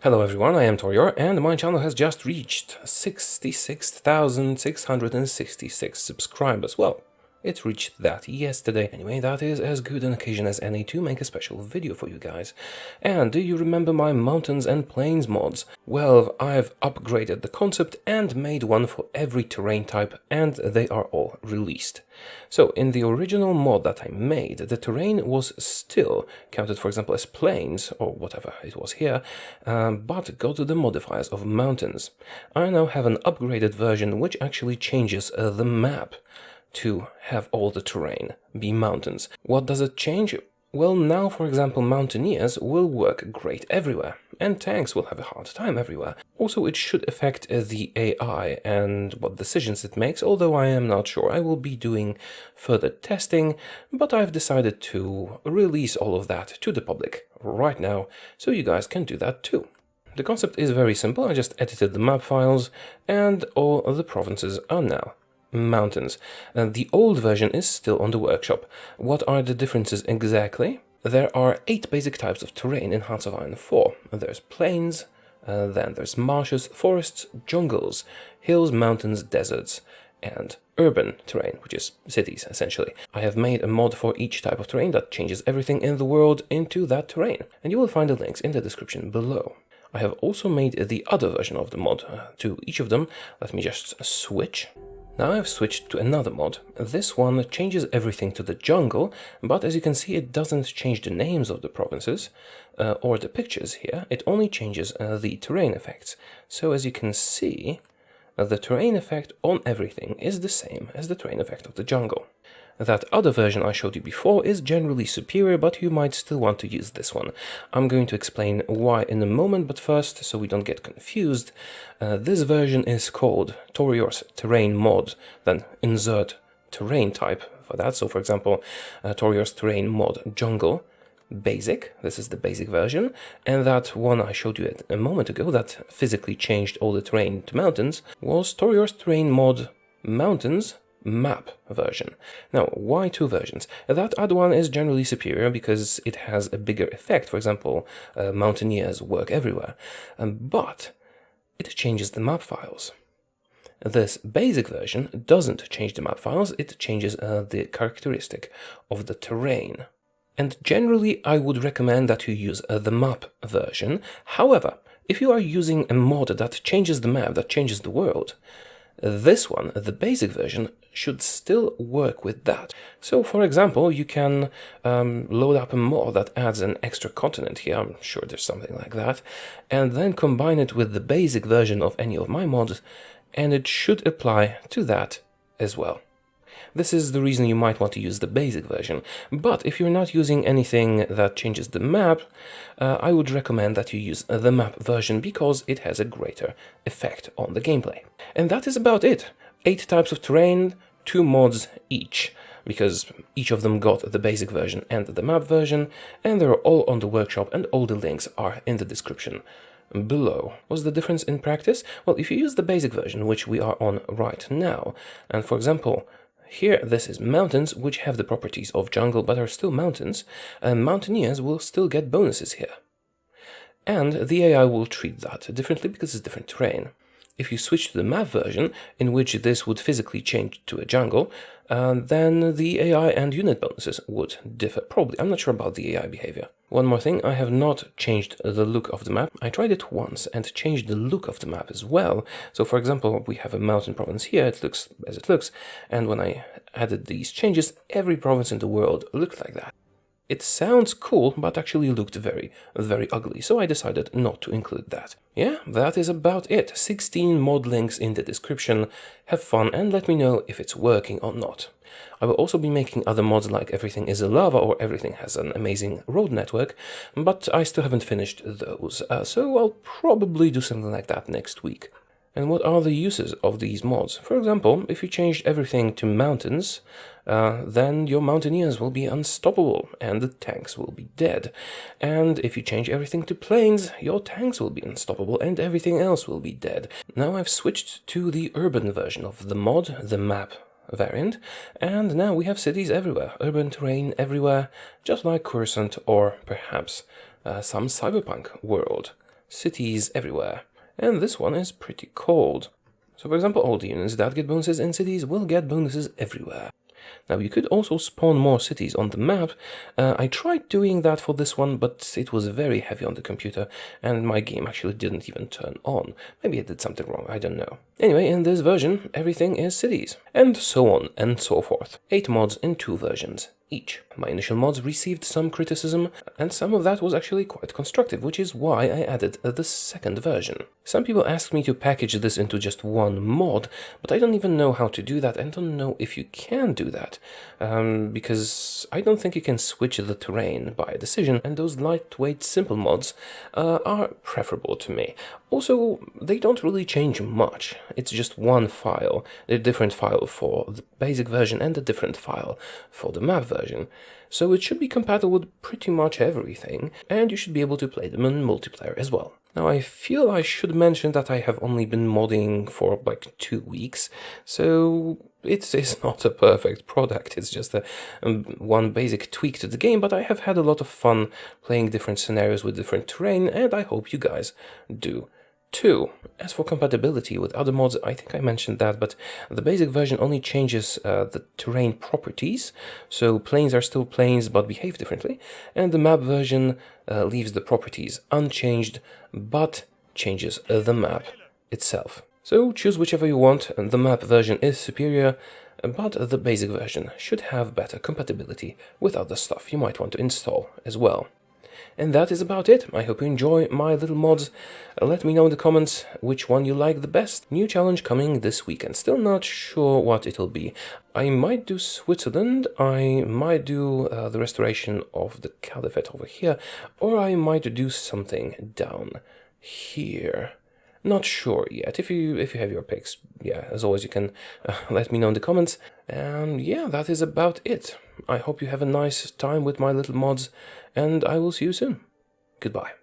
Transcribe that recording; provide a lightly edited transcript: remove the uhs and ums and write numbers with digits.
Hello everyone, I am Taureor, and my channel has just reached 66,666 subscribers. Well, it reached that yesterday. Anyway, that is as good an occasion as any to make a special video for you guys. And do you remember my mountains and plains mods? Well, I've upgraded the concept and made one for every terrain type, and they are all released. So, in the original mod that I made, the terrain was still counted, for example, as plains, or whatever it was here, but got the modifiers of mountains. I now have an upgraded version which actually changes the map to have all the terrain be mountains. What does it change? Well, now, for example, mountaineers will work great everywhere, and tanks will have a hard time everywhere. Also, it should affect the AI and what decisions it makes, although I am not sure. I will be doing further testing, but I've decided to release all of that to the public right now, so you guys can do that too. The concept is very simple. I just edited the map files, and all of the provinces are now mountains. The old version is still on the workshop. What are the differences exactly? There are 8 basic types of terrain in Hearts of Iron 4. There's plains, then there's marshes, forests, jungles, hills, mountains, deserts, and urban terrain, which is cities, essentially. I have made a mod for each type of terrain that changes everything in the world into that terrain, and you will find the links in the description below. I have also made the other version of the mod to each of them. Let me just switch. Now I've switched to another mod. This one changes everything to the jungle, but as you can see it doesn't change the names of the provinces or the pictures here, it only changes the terrain effects. So as you can see, the terrain effect on everything is the same as the terrain effect of the jungle. That other version I showed you before is generally superior, but you might still want to use this one. I'm going to explain why in a moment, but first, so we don't get confused, this version is called Taureor's Terrain Mod, then insert terrain type for that. So for example, Taureor's Terrain Mod Jungle Basic, this is the basic version, and that one I showed you a moment ago that physically changed all the terrain to mountains was Taureor's Terrain Mod Mountains Map version. Now, why 2 versions? That other one is generally superior because it has a bigger effect. For example, mountaineers work everywhere, but it changes the map files. This basic version doesn't change the map files, it changes the characteristic of the terrain. And generally, I would recommend that you use the map version. However, if you are using a mod that changes the map, that changes the world, this one, the basic version, should still work with that. So, for example, you can load up a mod that adds an extra continent here, I'm sure there's something like that, and then combine it with the basic version of any of my mods, and it should apply to that as well. This is the reason you might want to use the basic version, but if you're not using anything that changes the map, I would recommend that you use the map version because it has a greater effect on the gameplay. And that is about it. 8 types of terrain, 2 mods each, because each of them got the basic version and the map version, and they're all on the workshop and all the links are in the description below. What's the difference in practice? Well, if you use the basic version, which we are on right now, and for example, here, this is mountains, which have the properties of jungle but are still mountains, and mountaineers will still get bonuses here. And the AI will treat that differently because it's different terrain. If you switch to the map version, in which this would physically change to a jungle, then the AI and unit bonuses would differ. Probably, I'm not sure about the AI behavior. One more thing, I have not changed the look of the map. I tried it once and changed the look of the map as well. So for example, we have a mountain province here, it looks as it looks, and when I added these changes, every province in the world looked like that. It sounds cool, but actually looked very, very ugly, so I decided not to include that. Yeah, that is about it. 16 mod links in the description. Have fun and let me know if it's working or not. I will also be making other mods like Everything is a Lava or Everything has an amazing road network, but I still haven't finished those, so I'll probably do something like that next week. And what are the uses of these mods? For example, if you changed everything to mountains, then your mountaineers will be unstoppable and the tanks will be dead. And if you change everything to plains, your tanks will be unstoppable and everything else will be dead. Now I've switched to the urban version of the mod, the map variant, and now we have cities everywhere, urban terrain everywhere, just like Coruscant or perhaps some cyberpunk world. cities everywhere. And this one is pretty cold. So for example, all the units that get bonuses in cities will get bonuses everywhere. Now you could also spawn more cities on the map. I tried doing that for this one, but it was very heavy on the computer and my game actually didn't even turn on. Maybe I did something wrong, I don't know. Anyway, in this version, everything is cities. And so on and so forth. 8 mods in 2 versions each. My initial mods received some criticism, and some of that was actually quite constructive, which is why I added the second version. Some people asked me to package this into just one mod, but I don't even know how to do that, and don't know if you can do that, because I don't think you can switch the terrain by decision, and those lightweight simple mods are preferable to me. Also, they don't really change much. It's just one file, a different file for the basic version and a different file for the map version. So it should be compatible with pretty much everything, and you should be able to play them in multiplayer as well. Now I feel I should mention that I have only been modding for like 2 weeks, so it is not a perfect product, it's just one basic tweak to the game, but I have had a lot of fun playing different scenarios with different terrain, and I hope you guys do. 2. As for compatibility with other mods, I think I mentioned that, but the basic version only changes the terrain properties, so planes are still planes but behave differently, and the map version leaves the properties unchanged but changes the map itself. So choose whichever you want, and the map version is superior, but the basic version should have better compatibility with other stuff you might want to install as well. And that is about it. I hope you enjoy my little mods. Let me know in the comments which one you like the best. New challenge coming this weekend. Still not sure what it'll be. I might do Switzerland, I might do the restoration of the Caliphate over here, or I might do something down here. Not sure yet. If you have your picks, yeah, as always, you can let me know in the comments. And yeah, that is about it. I hope you have a nice time with my little mods, and I will see you soon. Goodbye.